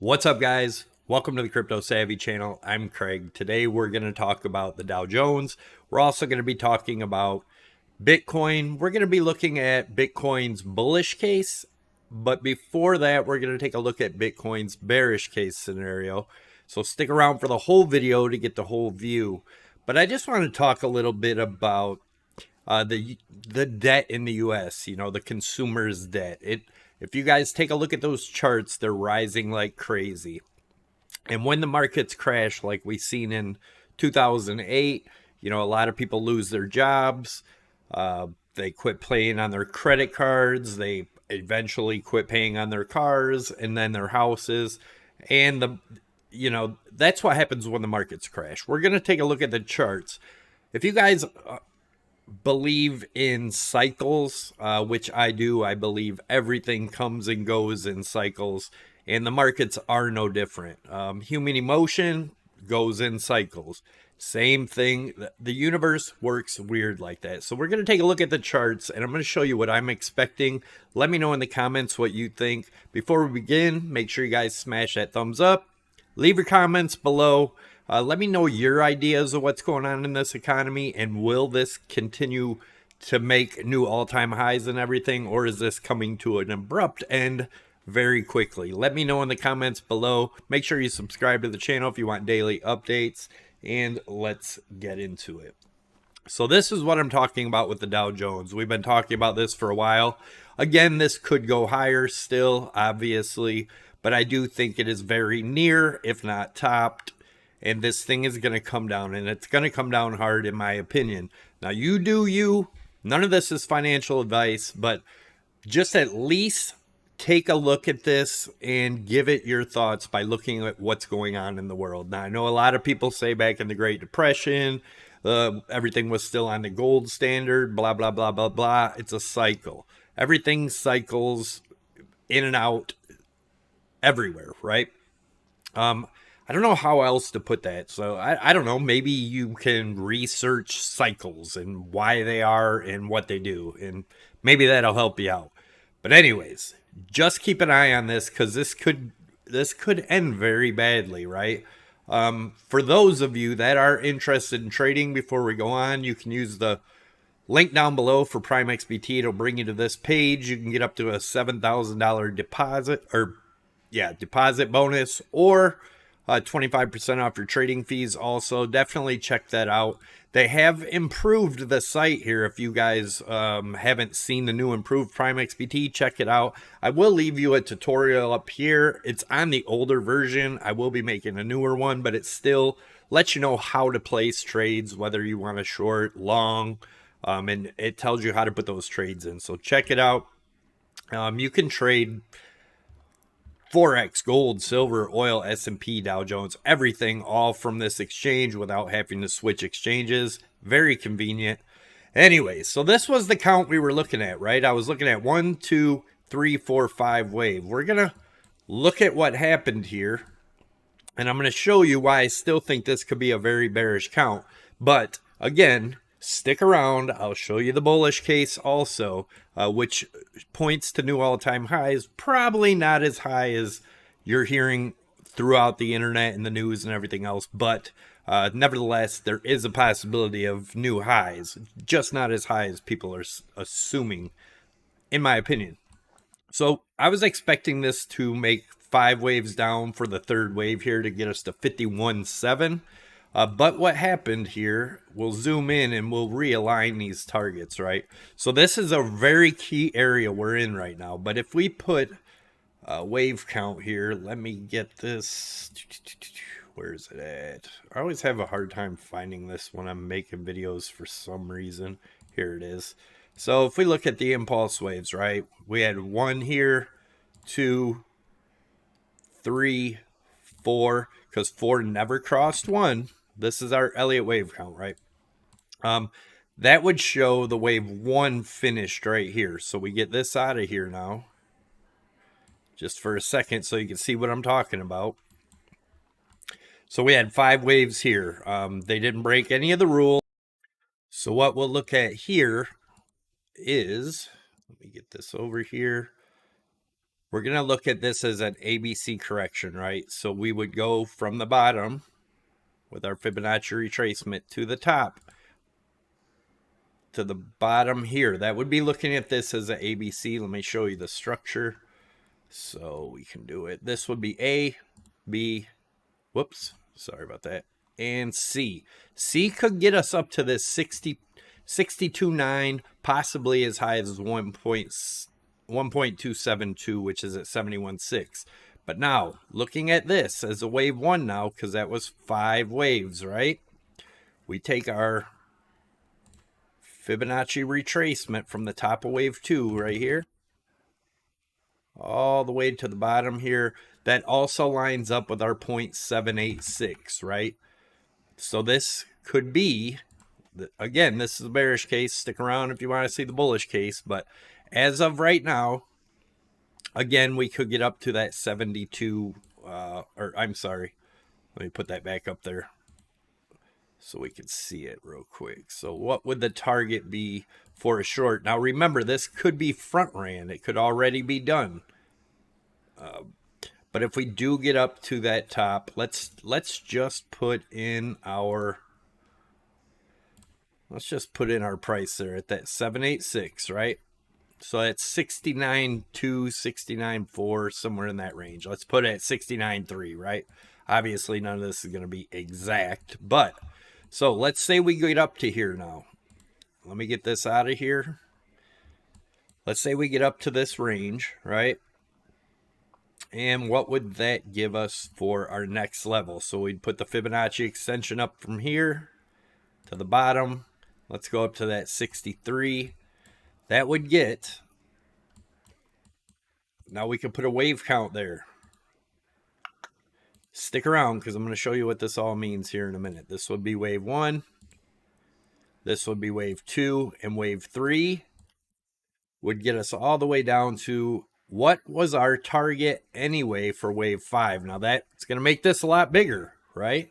What's up, guys? Welcome to the Crypto Savvy channel. I'm Craig. Today we're going to talk about the Dow Jones. We're also going to be talking about Bitcoin. We're going to be looking at Bitcoin's bullish case, but before that, we're going to take a look at Bitcoin's bearish case scenario. So stick around for the whole video to get the whole view. But I just want to talk a little bit about the debt in the U.S. The consumer's debt. If you guys take a look at those charts, they're rising like crazy. And when the markets crash, like we seen in 2008, a lot of people lose their jobs. They quit paying on their credit cards. They eventually quit paying on their cars and then their houses. And that's what happens when the markets crash. We're going to take a look at the charts. If you guys believe in cycles, which I do. I believe everything comes and goes in cycles, and the markets are no different. Human emotion goes in cycles. Same thing. The universe works weird like that. So we're going to take a look at the charts, and I'm going to show you what I'm expecting. Let me know in the comments what you think. Before we begin, make sure you guys smash that thumbs up. Leave your comments below. Let me know your ideas of what's going on in this economy, and will this continue to make new all-time highs and everything, or is this coming to an abrupt end very quickly? Let me know in the comments below. Make sure you subscribe to the channel if you want daily updates, and let's get into it. So this is what I'm talking about with the Dow Jones. We've been talking about this for a while. Again, this could go higher still, obviously, but I do think it is very near, if not topped. And this thing is going to come down, and it's going to come down hard, in my opinion. Now, you do you. None of this is financial advice, but just at least take a look at this and give it your thoughts by looking at what's going on in the world. Now, I know a lot of people say back in the Great Depression, everything was still on the gold standard, blah, blah, blah, blah, blah. It's a cycle. Everything cycles in and out everywhere, right? I don't know how else to put that. So I don't know. Maybe you can research cycles and why they are and what they do, and maybe that'll help you out. But anyways, just keep an eye on this, because this could end very badly, right? For those of you that are interested in trading, before we go on, you can use the link down below for Prime XBT. It'll bring you to this page. You can get up to a $7,000 deposit bonus, or 25% off your trading fees. Also, definitely check that out. They have improved the site here. If you guys haven't seen the new improved Prime XBT, check it out. I will leave you a tutorial up here. It's on the older version. I will be making a newer one, but it still lets you know how to place trades, whether you want a short, long, and it tells you how to put those trades in. So check it out. You can trade Forex, gold, silver, oil, S&P, Dow Jones, everything all from this exchange without having to switch exchanges. Very convenient. Anyway, so this was the count we were looking at, right? I was looking at 1, 2, 3, 4, 5 wave. We're going to look at what happened here, and I'm going to show you why I still think this could be a very bearish count. But again, stick around. I'll show you the bullish case also, which points to new all-time highs. Probably not as high as you're hearing throughout the internet and the news and everything else, but nevertheless, there is a possibility of new highs, just not as high as people are assuming, in my opinion. So I was expecting this to make 5 waves down for the third wave here to get us to 51.7. But what happened here, we'll zoom in and we'll realign these targets, right? So this is a very key area we're in right now. But if we put a wave count here, let me get this. Where is it at? I always have a hard time finding this when I'm making videos for some reason. Here it is. So if we look at the impulse waves, right? We had 1 here, 2, 3, 4, because 4 never crossed 1. This is our Elliott wave count, right? That would show the wave 1 finished right here. So we get this out of here now, just for a second, so you can see what I'm talking about. So we had 5 waves here. They didn't break any of the rules. So what we'll look at here is, let me get this over here. we're going to look at this as an ABC correction, right? So we would go from the bottom with our Fibonacci retracement to the top, to the bottom here. That would be looking at this as an ABC. Let me show you the structure so we can do it. This would be A, B, whoops, sorry about that, and C. C could get us up to this 62.9, possibly as high as 1.272, which is at 71.6. But now, looking at this as a wave 1 now, because that was 5 waves, right? We take our Fibonacci retracement from the top of wave 2 right here, all the way to the bottom here. That also lines up with our 0.786, right? So this could be, again, this is a bearish case. Stick around if you want to see the bullish case. But as of right now, again, we could get up to that 72, or I'm sorry, let me put that back up there so we can see it real quick. So what would the target be for a short? Now remember, this could be front ran. It could already be done. But if we do get up to that top, let's just put in our price there at that 786, right? So that's 69.2, 69.4, somewhere in that range. Let's put it at 69.3, right? Obviously, none of this is going to be exact, but so let's say we get up to here now. Let me get this out of here. Let's say we get up to this range, right? And what would that give us for our next level? So we'd put the Fibonacci extension up from here to the bottom. Let's go up to that 63. That would get, now we can put a wave count there. Stick around because I'm going to show you what this all means here in a minute. This would be wave 1. This would be wave 2. And wave 3 would get us all the way down to what was our target anyway for wave 5. Now that's going to make this a lot bigger, right?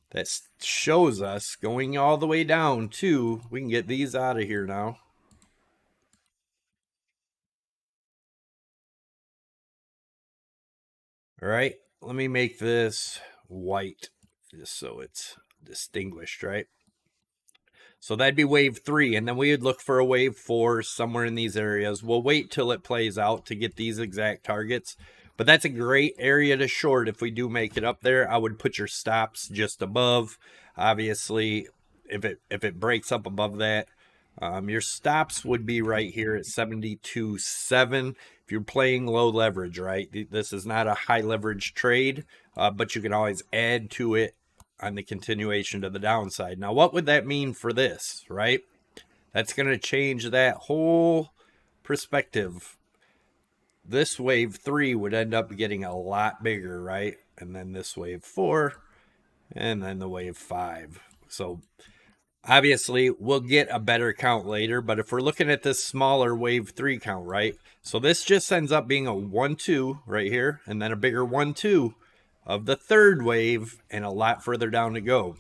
That shows us going all the way down to, we can get these out of here now. All right, let me make this white just so it's distinguished, right? So that'd be wave 3, and then we would look for a wave 4 somewhere in these areas. We'll wait till it plays out to get these exact targets, but that's a great area to short if we do make it up there. I would put your stops just above. Obviously, if it breaks up above that, your stops would be right here at 72.7. If you're playing low leverage, right? This is not a high leverage trade, but you can always add to it on the continuation to the downside. Now, what would that mean for this, right? That's going to change that whole perspective. This wave 3 would end up getting a lot bigger, right? And then this wave 4, and then the wave 5. So obviously, we'll get a better count later, but if we're looking at this smaller wave 3 count, right? So this just ends up being a 1-2 right here, and then a bigger 1-2 of the third wave, and a lot further down to go.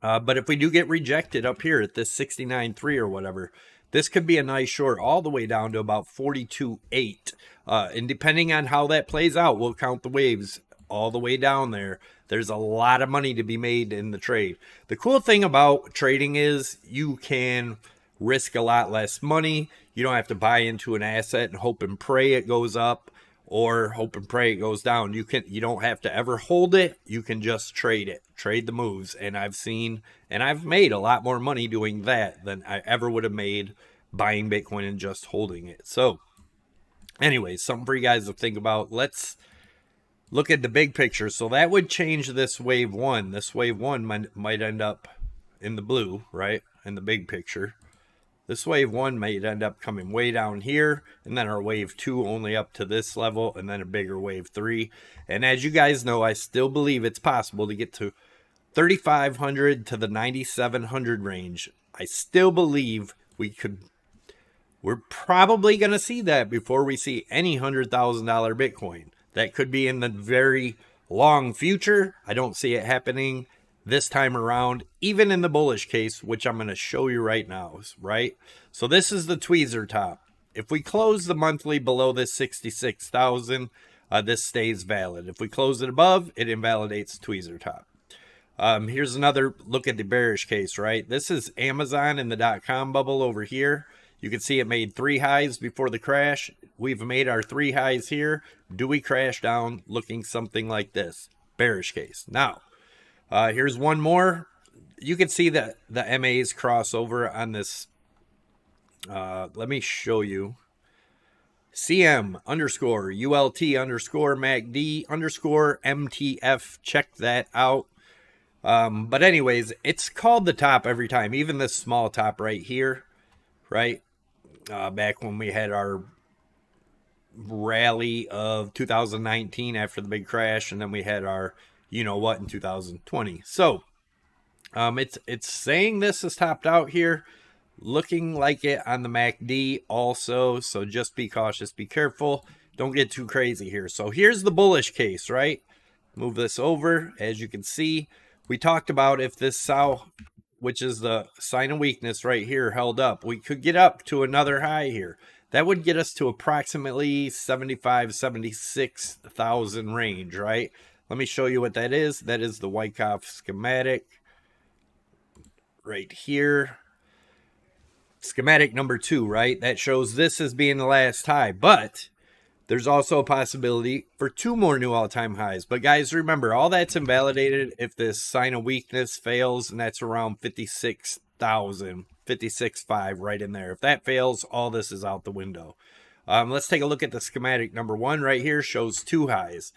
But if we do get rejected up here at this 69.3 or whatever, this could be a nice short all the way down to about 42.8. And depending on how that plays out, we'll count the waves all the way down there. There's a lot of money to be made in the trade. The cool thing about trading is you can risk a lot less money. You don't have to buy into an asset and hope and pray it goes up, or hope and pray it goes down. You don't have to ever hold it. You can just trade it, trade the moves. And I've made a lot more money doing that than I ever would have made buying Bitcoin and just holding it. So anyways, something for you guys to think about. Let's look at the big picture. So that would change this wave 1. This wave 1 might end up in the blue, right? In the big picture. This wave 1 might end up coming way down here, and then our wave 2 only up to this level, and then a bigger wave 3. And as you guys know, I still believe it's possible to get to 3,500 to the 9,700 range. I still believe we're probably going to see that before we see any $100,000 Bitcoin. That could be in the very long future. I don't see it happening this time around, even in the bullish case, which I'm going to show you right now, right? So this is the tweezer top. If we close the monthly below this 66,000, this stays valid. If we close it above, it invalidates the tweezer top. Here's another look at the bearish case, right? This is Amazon in the .com bubble over here. You can see it made 3 highs before the crash. We've made our 3 highs here. Do we crash down looking something like this? Bearish case. Now, here's one more. You can see that the MAs cross over on this. Let me show you. CM underscore ULT underscore MACD underscore MTF. Check that out. But anyways, it's called the top every time. Even this small top right here, right? Back when we had our rally of 2019 after the big crash, and then we had our you know what in 2020. So it's saying this is topped out here, looking like it on the MACD also. So just be cautious, be careful, don't get too crazy here. So here's the bullish case, right? Move this over. As you can see, we talked about if this Sow, which is the sign of weakness right here, held up, we could get up to another high here. That would get us to approximately 76,000 range, right? Let me show you what that is. That is the Wyckoff schematic right here. Schematic number 2, right? That shows this as being the last high, but there's also a possibility for 2 more new all-time highs. But guys, remember, all that's invalidated if this sign of weakness fails, and that's around 56,000, 56.5 right in there. If that fails, all this is out the window. Let's take a look at the schematic number 1 right here. Shows 2 highs.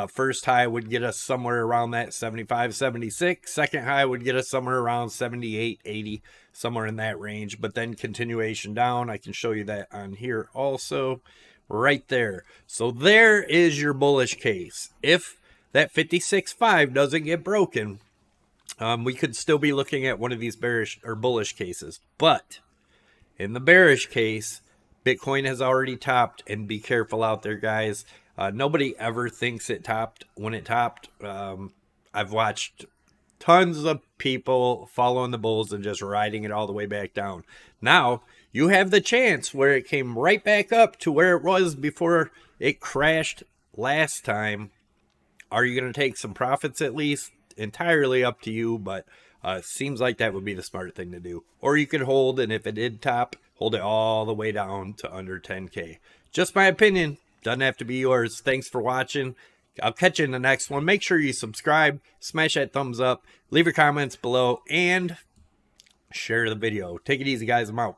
First high would get us somewhere around that 75, 76. Second high would get us somewhere around 78, 80, somewhere in that range. But then continuation down. I can show you that on here also. Right there. So there is your bullish case. If that 56.5 doesn't get broken, we could still be looking at one of these bearish or bullish cases. But in the bearish case, Bitcoin has already topped, and be careful out there, guys. Nobody ever thinks it topped when it topped. I've watched tons of people following the bulls and just riding it all the way back down. Now, you have the chance where it came right back up to where it was before it crashed last time. Are you going to take some profits at least? Entirely up to you, but seems like that would be the smart thing to do. Or you could hold, and if it did top, hold it all the way down to under 10K. Just my opinion. Doesn't have to be yours. Thanks for watching. I'll catch you in the next one. Make sure you subscribe, smash that thumbs up, leave your comments below, and share the video. Take it easy, guys. I'm out.